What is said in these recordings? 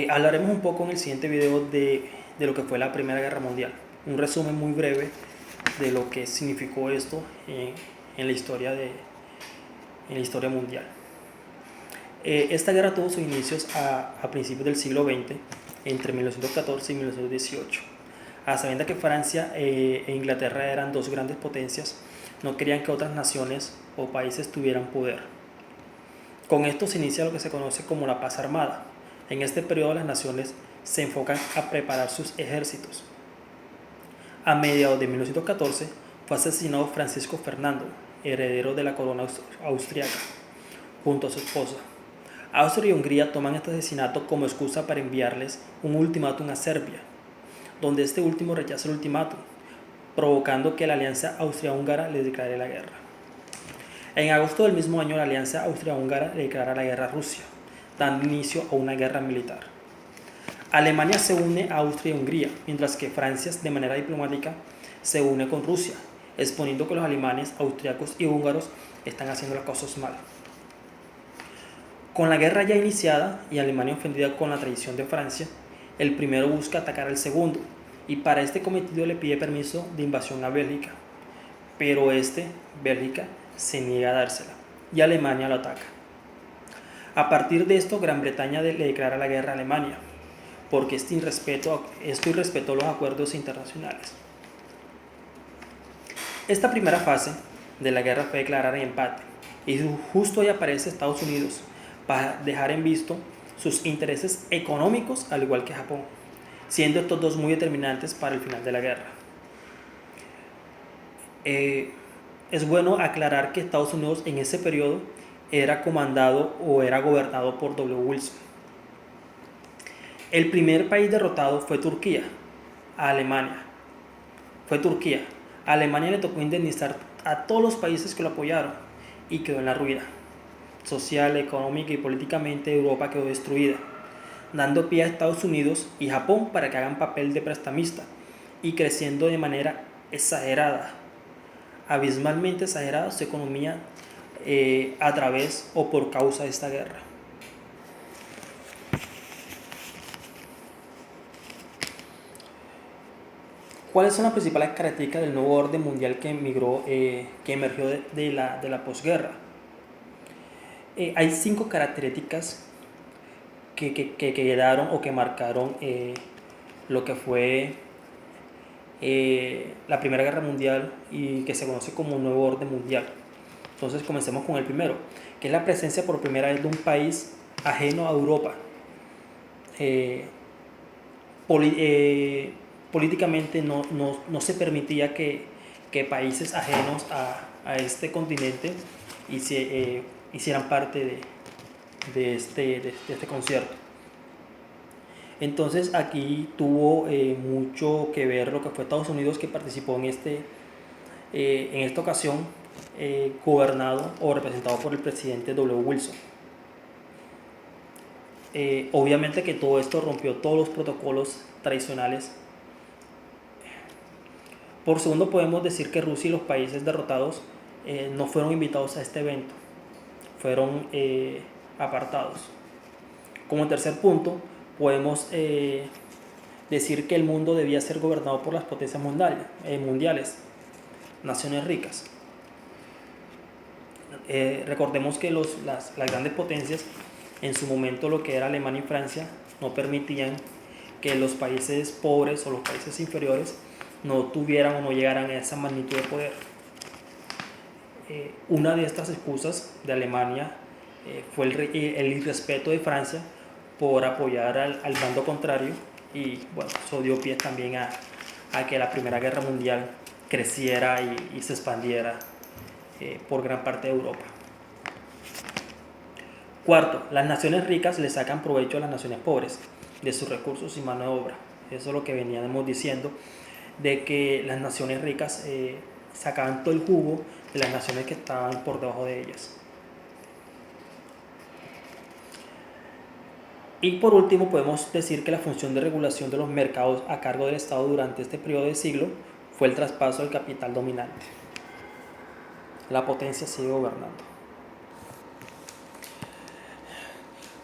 Hablaremos un poco en el siguiente video de lo que fue la Primera Guerra Mundial. Un resumen muy breve de lo que significó esto en la historia mundial. Esta guerra tuvo sus inicios a principios del siglo XX, entre 1914 y 1918. A sabiendas que Francia e Inglaterra eran dos grandes potencias, no querían que otras naciones o países tuvieran poder. Con esto se inicia lo que se conoce como la paz armada. En este periodo las naciones se enfocan a preparar sus ejércitos. A mediados de 1914 fue asesinado Francisco Fernando, heredero de la corona austriaca, junto a su esposa. Austria y Hungría toman este asesinato como excusa para enviarles un ultimátum a Serbia, donde este último rechaza el ultimátum, provocando que la alianza austria-húngara le declare la guerra. En agosto del mismo año, la alianza austria-húngara le declara la guerra a Rusia, dando inicio a una guerra militar. Alemania se une a Austria y Hungría, mientras que Francia, de manera diplomática, se une con Rusia, exponiendo que los alemanes, austriacos y húngaros están haciendo las cosas mal. Con la guerra ya iniciada y Alemania ofendida con la traición de Francia, el primero busca atacar al segundo, y para este cometido le pide permiso de invasión a Bélgica, pero Bélgica, se niega a dársela, y Alemania lo ataca. A partir de esto, Gran Bretaña le declara la guerra a Alemania, porque esto irrespetó los acuerdos internacionales. Esta primera fase de la guerra fue declarada en empate, y justo ahí aparece Estados Unidos para dejar en visto sus intereses económicos al igual que Japón, siendo estos dos muy determinantes para el final de la guerra. Es bueno aclarar que Estados Unidos en ese periodo era comandado o era gobernado por W. Wilson. El primer país derrotado fue Turquía, a Alemania. A Alemania le tocó indemnizar a todos los países que lo apoyaron y quedó en la ruina. Social, económica y políticamente Europa quedó destruida, dando pie a Estados Unidos y Japón para que hagan papel de prestamista y creciendo de manera exagerada, abismalmente exagerada su economía a través o por causa de esta guerra. ¿Cuáles son las principales características del nuevo orden mundial que emergió de la posguerra? Hay 5 características que quedaron o que marcaron lo que fue la Primera Guerra Mundial y que se conoce como un nuevo orden mundial. Entonces comencemos con el primero, que es la presencia por primera vez de un país ajeno a Europa. Políticamente no se permitía que países ajenos a este continente hicieran parte de este concierto. Entonces aquí tuvo mucho que ver lo que fue Estados Unidos, que participó en esta ocasión, gobernado o representado por el presidente W. Wilson. Obviamente que todo esto rompió todos los protocolos tradicionales. Por segundo, podemos decir que Rusia y los países derrotados no fueron invitados a este evento, fueron apartados. Como tercer punto, podemos decir que el mundo debía ser gobernado por las potencias mundiales, naciones ricas. Recordemos que las grandes potencias, en su momento lo que era Alemania y Francia, no permitían que los países pobres o los países inferiores no tuvieran o no llegaran a esa magnitud de poder. Una de estas excusas de Alemania fue el irrespeto de Francia por apoyar al bando contrario, y bueno, eso dio pie también a que la Primera Guerra Mundial creciera y se expandiera por gran parte de Europa. Cuarto, las naciones ricas le sacan provecho a las naciones pobres de sus recursos y mano de obra. Eso es lo que veníamos diciendo, de que las naciones ricas sacaban todo el jugo de las naciones que estaban por debajo de ellas. Y por último, podemos decir que la función de regulación de los mercados a cargo del Estado durante este periodo de siglo fue el traspaso del capital dominante. La potencia sigue gobernando.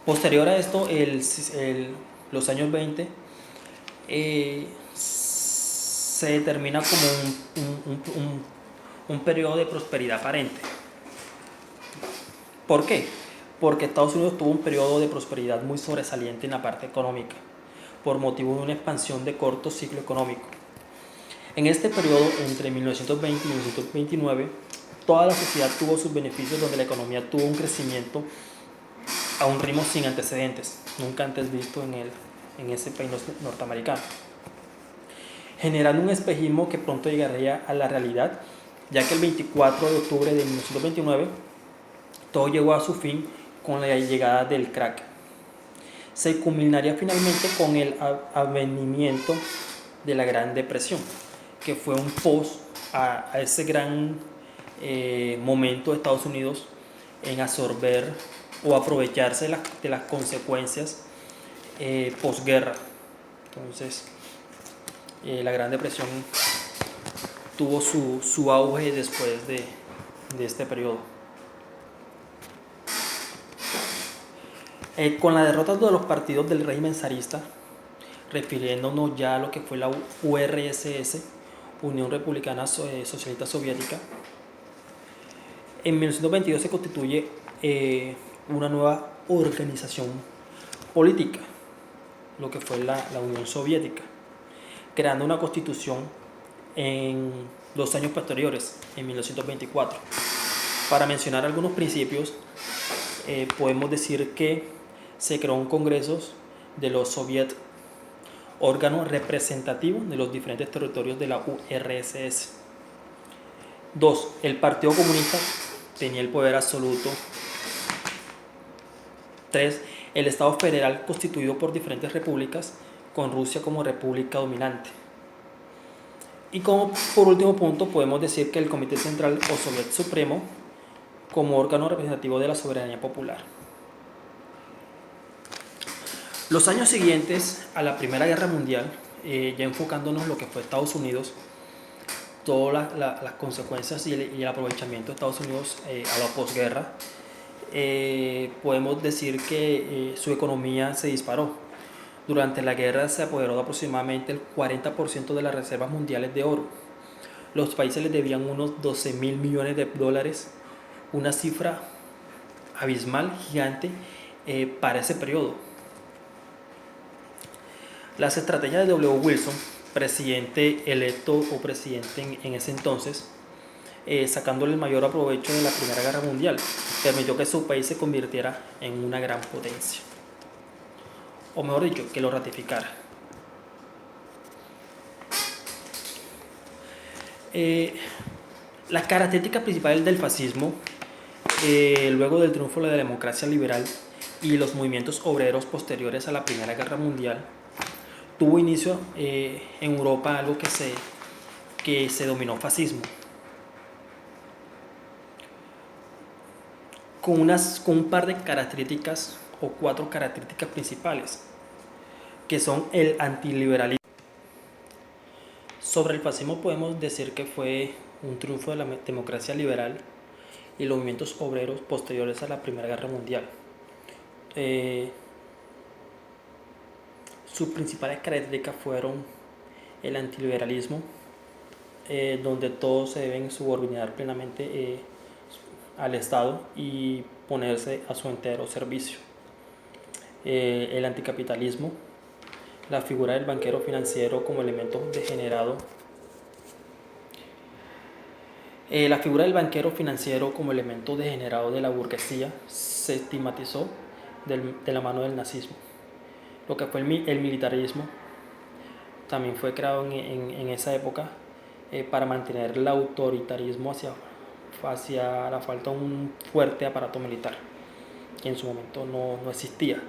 Posterior a esto, los años 20, se determina como un periodo de prosperidad aparente. ¿Por qué? Porque Estados Unidos tuvo un periodo de prosperidad muy sobresaliente en la parte económica, por motivo de una expansión de corto ciclo económico. En este periodo, entre 1920 y 1929, toda la sociedad tuvo sus beneficios, donde la economía tuvo un crecimiento a un ritmo sin antecedentes, nunca antes visto en ese país norteamericano, generando un espejismo que pronto llegaría a la realidad, ya que el 24 de octubre de 1929 todo llegó a su fin con la llegada del crack. Se culminaría finalmente con el advenimiento de la Gran Depresión, que fue un post a ese gran momento de Estados Unidos en absorber o aprovecharse de las consecuencias posguerra. Entonces, la Gran Depresión tuvo su auge después de este periodo. Con la derrota de los partidos del régimen zarista, refiriéndonos ya a lo que fue la URSS, Unión Republicana Socialista Soviética, en 1922 se constituye una nueva organización política, lo que fue la Unión Soviética, creando una constitución en 2 años posteriores, en 1924. Para mencionar algunos principios, podemos decir que se creó un congreso de los soviets, órgano representativo de los diferentes territorios de la URSS. 2. El Partido Comunista tenía el poder absoluto. 3. El Estado federal constituido por diferentes repúblicas, con Rusia como república dominante. Y como por último punto podemos decir que el Comité Central o Soviet Supremo como órgano representativo de la soberanía popular. Los años siguientes a la Primera Guerra Mundial, ya enfocándonos en lo que fue Estados Unidos, todas las consecuencias y el aprovechamiento de Estados Unidos a la posguerra, podemos decir que su economía se disparó. Durante la guerra se apoderó de aproximadamente el 40% de las reservas mundiales de oro. Los países les debían unos $12.000 millones, una cifra abismal, gigante para ese periodo. Las estrategias de W. Wilson, presidente electo o presidente en ese entonces, sacándole el mayor aprovecho de la Primera Guerra Mundial, permitió que su país se convirtiera en una gran potencia. O mejor dicho, que lo ratificara. Las características principales del fascismo, luego del triunfo de la democracia liberal y los movimientos obreros posteriores a la Primera Guerra Mundial, tuvo inicio en Europa algo que se denominó fascismo, con un par de características o 4 características principales, que son el antiliberalismo. Sobre el fascismo podemos decir que fue un triunfo de la democracia liberal y los movimientos obreros posteriores a la Primera Guerra Mundial. Sus principales características fueron el antiliberalismo, donde todos se deben subordinar plenamente al Estado y ponerse a su entero servicio. El anticapitalismo, la figura del banquero financiero como elemento degenerado. La figura del banquero financiero como elemento degenerado de la burguesía se estigmatizó de la mano del nazismo. Lo que fue el militarismo también fue creado en esa época para mantener el autoritarismo hacia la falta de un fuerte aparato militar, que en su momento no existía.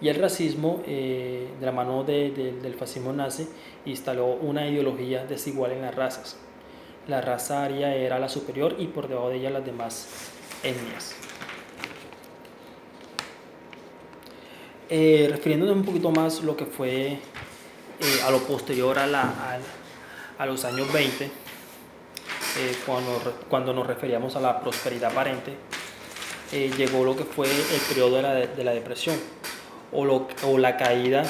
Y el racismo, de la mano del fascismo nazi, instaló una ideología desigual en las razas. La raza aria era la superior y por debajo de ella las demás etnias. Refiriéndonos un poquito más lo que fue a lo posterior a los años 20, cuando nos referíamos a la prosperidad aparente, llegó lo que fue el periodo de la depresión, o la caída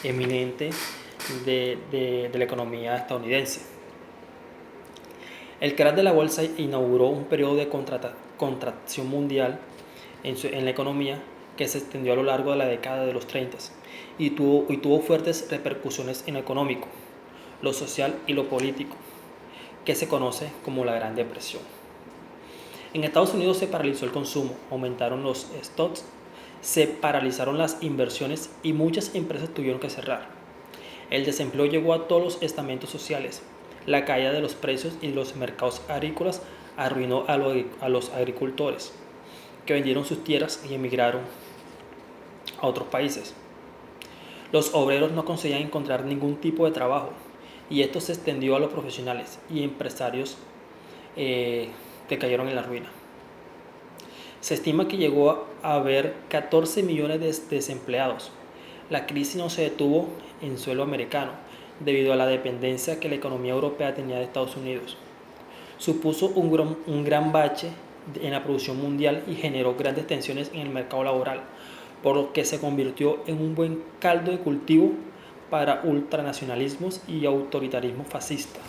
eminente de la economía estadounidense. El crash de la bolsa inauguró un periodo de contracción mundial en la economía que se extendió a lo largo de la década de los 30 y tuvo fuertes repercusiones en lo económico, lo social y lo político, que se conoce como la Gran Depresión. En Estados Unidos se paralizó el consumo, aumentaron los stocks, se paralizaron las inversiones y muchas empresas tuvieron que cerrar. El desempleo llegó a todos los estamentos sociales. La caída de los precios y los mercados agrícolas arruinó a los agricultores, que vendieron sus tierras y emigraron a otros países. Los obreros no conseguían encontrar ningún tipo de trabajo y esto se extendió a los profesionales y empresarios que cayeron en la ruina. Se estima que llegó a haber 14 millones de desempleados. La crisis no se detuvo en suelo americano debido a la dependencia que la economía europea tenía de Estados Unidos. Supuso un gran bache en la producción mundial y generó grandes tensiones en el mercado laboral, por lo que se convirtió en un buen caldo de cultivo para ultranacionalismos y autoritarismo fascista.